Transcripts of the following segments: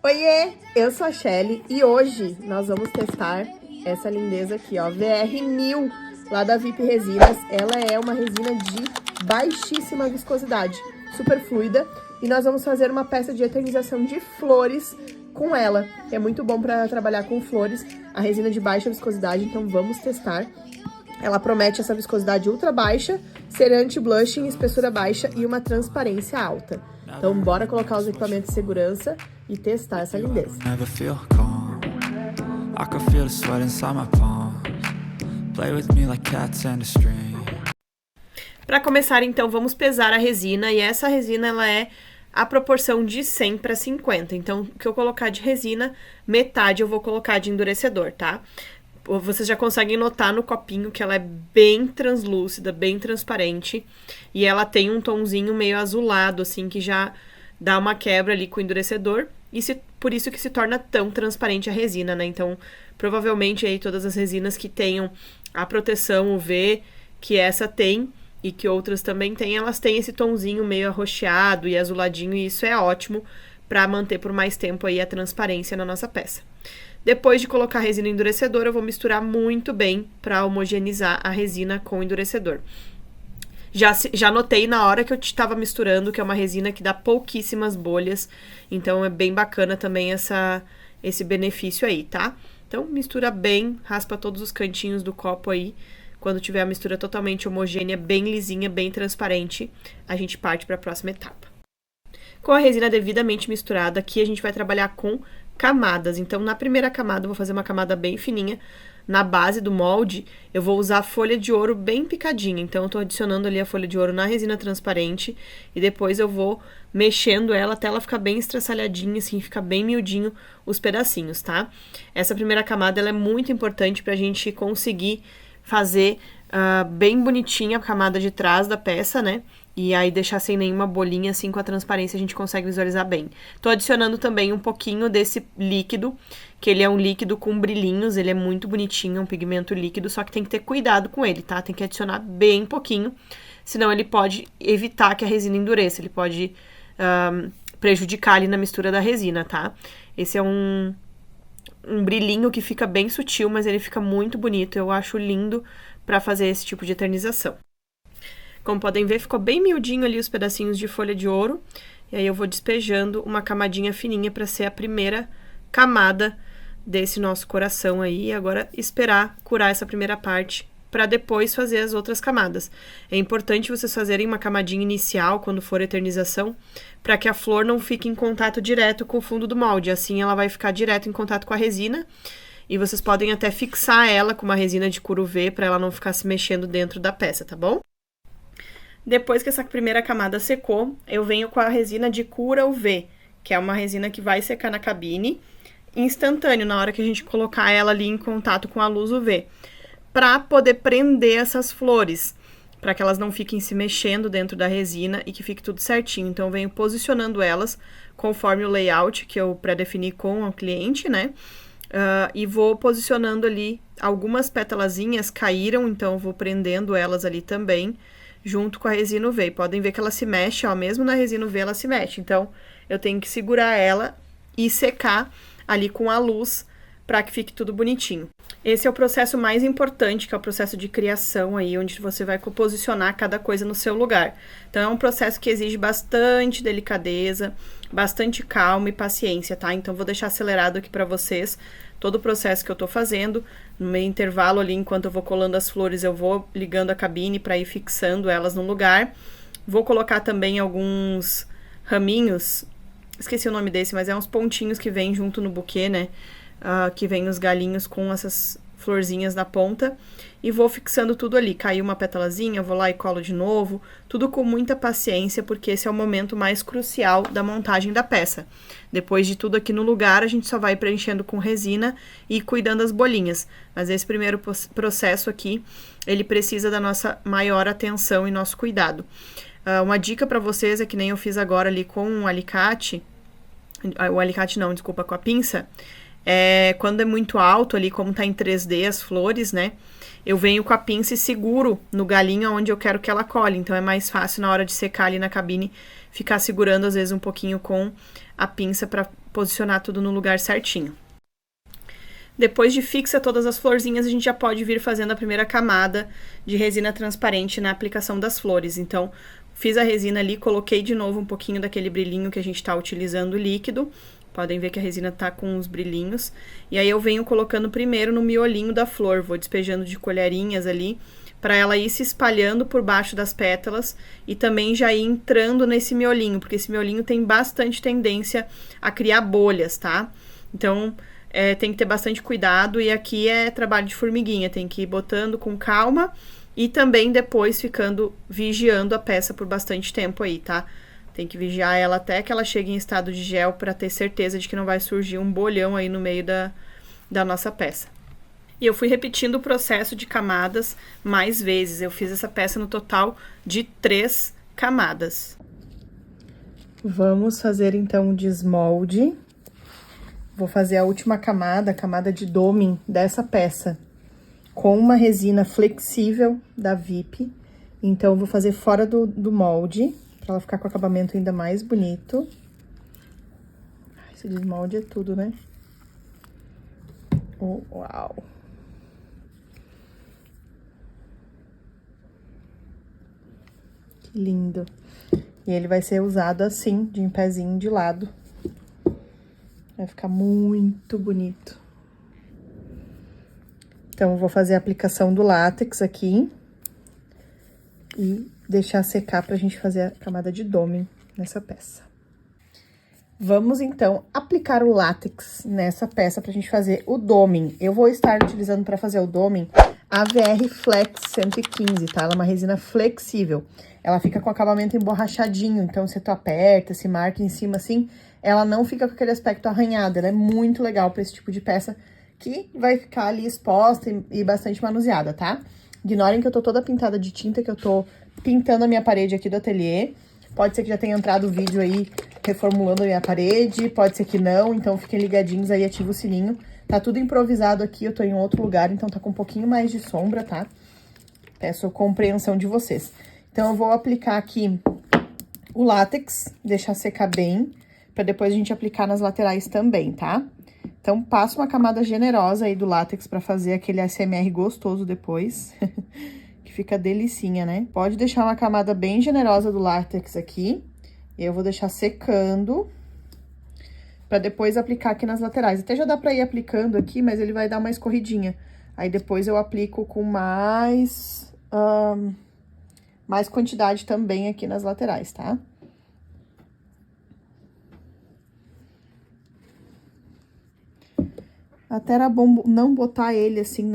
Oiê, eu sou a Shelly e hoje nós vamos testar essa lindeza aqui, ó, VR1000, lá da VIP Resinas. Ela é uma resina de baixíssima viscosidade, super fluida, e nós vamos fazer uma peça de eternização de flores com ela, que é muito bom para trabalhar com flores, a resina de baixa viscosidade, então vamos testar. Ela promete essa viscosidade ultra baixa, ser anti-blushing, espessura baixa e uma transparência alta. Então bora colocar os equipamentos de segurança e testar essa lindeza. Para começar, então, vamos pesar a resina, e essa resina ela é a proporção de 100 para 50. Então, o que eu colocar de resina, metade eu vou colocar de endurecedor, tá? Vocês já conseguem notar no copinho que ela é bem translúcida, bem transparente. E ela tem um tonzinho meio azulado, assim, que já dá uma quebra ali com o endurecedor. E por isso que se torna tão transparente a resina, né? Então, provavelmente aí todas as resinas que tenham a proteção UV que essa tem e que outras também têm, elas têm esse tonzinho meio arroxeado e azuladinho. E isso é ótimo para manter por mais tempo aí a transparência na nossa peça. Depois de colocar a resina endurecedora, eu vou misturar muito bem para homogeneizar a resina com o endurecedor. Já notei na hora que eu estava misturando que é uma resina que dá pouquíssimas bolhas, então é bem bacana também esse benefício aí, tá? Então mistura bem, raspa todos os cantinhos do copo aí. Quando tiver a mistura totalmente homogênea, bem lisinha, bem transparente, a gente parte para a próxima etapa. Com a resina devidamente misturada, aqui a gente vai trabalhar com camadas. Então, na primeira camada, eu vou fazer uma camada bem fininha. Na base do molde, eu vou usar a folha de ouro bem picadinha. Então, eu tô adicionando ali a folha de ouro na resina transparente. E depois eu vou mexendo ela até ela ficar bem estraçalhadinha, assim, ficar bem miudinho os pedacinhos, tá? Essa primeira camada, ela é muito importante pra gente conseguir fazer bem bonitinha a camada de trás da peça, né? E aí deixar sem nenhuma bolinha, assim, com a transparência a gente consegue visualizar bem. Tô adicionando também um pouquinho desse líquido, que ele é um líquido com brilhinhos, ele é muito bonitinho, é um pigmento líquido, só que tem que ter cuidado com ele, tá? Tem que adicionar bem pouquinho, senão ele pode evitar que a resina endureça, ele pode prejudicar ali na mistura da resina, tá? Esse é um brilhinho que fica bem sutil, mas ele fica muito bonito, eu acho lindo pra fazer esse tipo de eternização. Como podem ver, ficou bem miudinho ali os pedacinhos de folha de ouro. E aí eu vou despejando uma camadinha fininha para ser a primeira camada desse nosso coração aí. E agora esperar curar essa primeira parte para depois fazer as outras camadas. É importante vocês fazerem uma camadinha inicial quando for eternização, para que a flor não fique em contato direto com o fundo do molde. Assim ela vai ficar direto em contato com a resina. E vocês podem até fixar ela com uma resina de couro UV para ela não ficar se mexendo dentro da peça, tá bom? Depois que essa primeira camada secou, eu venho com a resina de cura UV, que é uma resina que vai secar na cabine, instantâneo, na hora que a gente colocar ela ali em contato com a luz UV, para poder prender essas flores, para que elas não fiquem se mexendo dentro da resina e que fique tudo certinho. Então, eu venho posicionando elas conforme o layout que eu pré-defini com o cliente, né? E vou posicionando ali, algumas pétalazinhas caíram, então eu vou prendendo elas ali também, junto com a resina UV. E podem ver que ela se mexe, ó, mesmo na resina UV ela se mexe. Então, eu tenho que segurar ela e secar ali com a luz para que fique tudo bonitinho. Esse é o processo mais importante, que é o processo de criação aí, onde você vai posicionar cada coisa no seu lugar. Então, é um processo que exige bastante delicadeza, bastante calma e paciência, tá? Então, vou deixar acelerado aqui para vocês todo o processo que eu tô fazendo. No meio intervalo ali, enquanto eu vou colando as flores, eu vou ligando a cabine para ir fixando elas no lugar. Vou colocar também alguns raminhos, esqueci o nome desse, mas é uns pontinhos que vem junto no buquê, né? Que vem os galinhos com essas florzinhas na ponta. E vou fixando tudo ali. Caiu uma pétalazinha, eu vou lá e colo de novo. Tudo com muita paciência, porque esse é o momento mais crucial da montagem da peça. Depois de tudo aqui no lugar, a gente só vai preenchendo com resina e cuidando das bolinhas. Mas esse primeiro processo aqui, ele precisa da nossa maior atenção e nosso cuidado. Uma dica para vocês é que nem eu fiz agora ali com o alicate. O alicate não, desculpa, com a pinça. Quando é muito alto ali, como tá em 3D as flores, né? Eu venho com a pinça e seguro no galinho onde eu quero que ela colhe. Então, é mais fácil na hora de secar ali na cabine, ficar segurando às vezes um pouquinho com a pinça para posicionar tudo no lugar certinho. Depois de fixa todas as florzinhas, a gente já pode vir fazendo a primeira camada de resina transparente na aplicação das flores. Então, fiz a resina ali, coloquei de novo um pouquinho daquele brilhinho que a gente está utilizando líquido. Podem ver que a resina tá com uns brilhinhos. E aí eu venho colocando primeiro no miolinho da flor, vou despejando de colherinhas ali, para ela ir se espalhando por baixo das pétalas e também já ir entrando nesse miolinho, porque esse miolinho tem bastante tendência a criar bolhas, tá? Então, tem que ter bastante cuidado, e aqui é trabalho de formiguinha, tem que ir botando com calma e também depois vigiando a peça por bastante tempo aí, tá? Tem que vigiar ela até que ela chegue em estado de gel para ter certeza de que não vai surgir um bolhão aí no meio da nossa peça. E eu fui repetindo o processo de camadas mais vezes, eu fiz essa peça no total de 3 camadas. Vamos fazer então o desmolde. Vou fazer a última camada, a camada de doming dessa peça, com uma resina flexível da VIP. Então, eu vou fazer fora do molde, pra ela ficar com o acabamento ainda mais bonito. Esse desmolde é tudo, né? Uau! Que lindo! E ele vai ser usado assim, de em pezinho de lado. Vai ficar muito bonito. Então, eu vou fazer a aplicação do látex aqui. E deixar secar pra gente fazer a camada de doming nessa peça. Vamos, então, aplicar o látex nessa peça pra gente fazer o doming. Eu vou estar utilizando pra fazer o doming a VR Flex 115, tá? Ela é uma resina flexível. Ela fica com acabamento emborrachadinho, então se tu aperta, se marca em cima assim, ela não fica com aquele aspecto arranhado. Ela é muito legal pra esse tipo de peça que vai ficar ali exposta e bastante manuseada, tá? Ignorem que eu tô toda pintada de tinta, que eu tô pintando a minha parede aqui do ateliê. Pode ser que já tenha entrado o vídeo aí reformulando a minha parede, pode ser que não, então fiquem ligadinhos aí, ativa o sininho. Tá tudo improvisado aqui, eu tô em outro lugar, então tá com um pouquinho mais de sombra, tá? Peço compreensão de vocês. Então, eu vou aplicar aqui o látex, deixar secar bem, pra depois a gente aplicar nas laterais também, tá? Então, passo uma camada generosa aí do látex pra fazer aquele ASMR gostoso depois, que fica delicinha, né? Pode deixar uma camada bem generosa do látex aqui, e eu vou deixar secando, pra depois aplicar aqui nas laterais. Até já dá pra ir aplicando aqui, mas ele vai dar uma escorridinha. Aí, depois eu aplico com mais quantidade também aqui nas laterais, tá? Até era bom não botar ele assim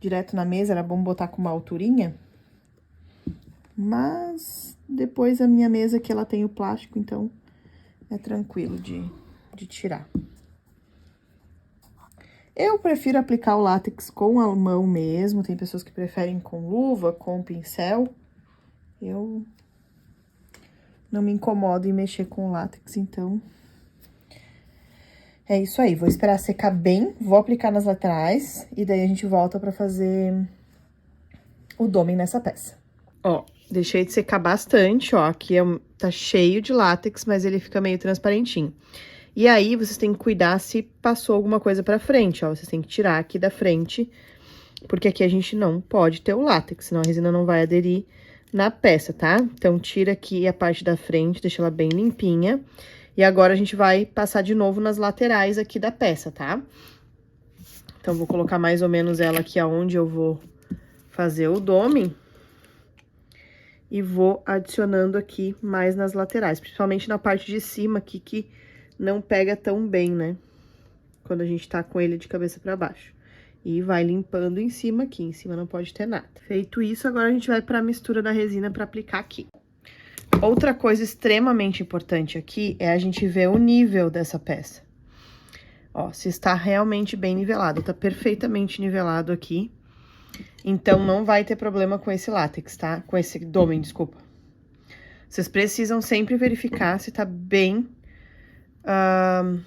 direto na mesa, era bom botar com uma alturinha. Mas depois a minha mesa aqui, ela tem o plástico, então é tranquilo de tirar. Eu prefiro aplicar o látex com a mão mesmo, tem pessoas que preferem com luva, com pincel. Eu não me incomodo em mexer com o látex, então é isso aí. Vou esperar secar bem, vou aplicar nas laterais e daí a gente volta pra fazer o doming nessa peça. Ó, deixei de secar bastante, ó, aqui tá cheio de látex, mas ele fica meio transparentinho. E aí, vocês têm que cuidar se passou alguma coisa pra frente, ó. Vocês têm que tirar aqui da frente, porque aqui a gente não pode ter o látex, senão a resina não vai aderir na peça, tá? Então, tira aqui a parte da frente, deixa ela bem limpinha. E agora, a gente vai passar de novo nas laterais aqui da peça, tá? Então, vou colocar mais ou menos ela aqui aonde eu vou fazer o doming. E vou adicionando aqui mais nas laterais, principalmente na parte de cima aqui, que não pega tão bem, né? Quando a gente tá com ele de cabeça pra baixo. E vai limpando em cima aqui, em cima não pode ter nada. Feito isso, agora a gente vai pra mistura da resina pra aplicar aqui. Outra coisa extremamente importante aqui é a gente ver o nível dessa peça. Ó, se está realmente bem nivelado, tá perfeitamente nivelado aqui. Então, não vai ter problema com esse látex, tá? Com esse doming, desculpa. Vocês precisam sempre verificar se tá bem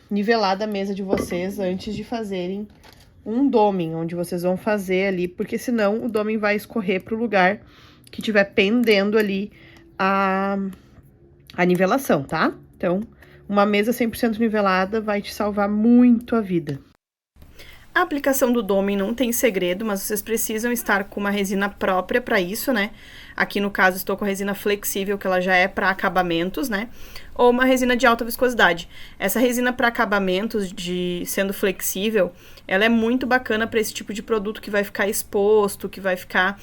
nivelada a mesa de vocês antes de fazerem um doming, onde vocês vão fazer ali, porque senão o doming vai escorrer para o lugar que tiver pendendo ali a nivelação, tá? Então, uma mesa 100% nivelada vai te salvar muito a vida. A aplicação do doming não tem segredo, mas vocês precisam estar com uma resina própria para isso, né? Aqui no caso estou com a resina flexível, que ela já é para acabamentos, né? Ou uma resina de alta viscosidade. Essa resina para acabamentos, sendo flexível, ela é muito bacana para esse tipo de produto que vai ficar exposto, que vai ficar...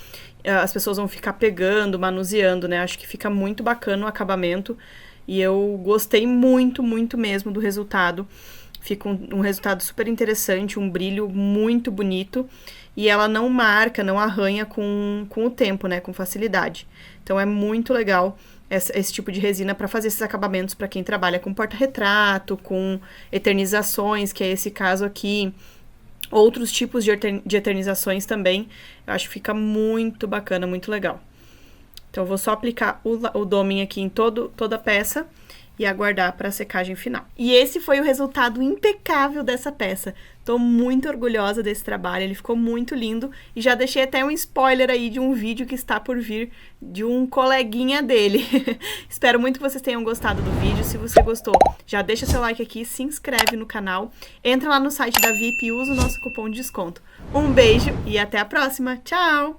as pessoas vão ficar pegando, manuseando, né? Acho que fica muito bacana o acabamento e eu gostei muito, muito mesmo do resultado. Fica um resultado super interessante, um brilho muito bonito. E ela não marca, não arranha com o tempo, né? Com facilidade. Então, é muito legal esse tipo de resina para fazer esses acabamentos para quem trabalha com porta-retrato, com eternizações, que é esse caso aqui. Outros tipos de eternizações também. Eu acho que fica muito bacana, muito legal. Então, eu vou só aplicar o doming aqui em toda a peça e aguardar para a secagem final. E esse foi o resultado impecável dessa peça. Tô muito orgulhosa desse trabalho, ele ficou muito lindo e já deixei até um spoiler aí de um vídeo que está por vir de um coleguinha dele. Espero muito que vocês tenham gostado do vídeo. Se você gostou, já deixa seu like aqui, se inscreve no canal, entra lá no site da VIP e usa o nosso cupom de desconto. Um beijo e até a próxima. Tchau!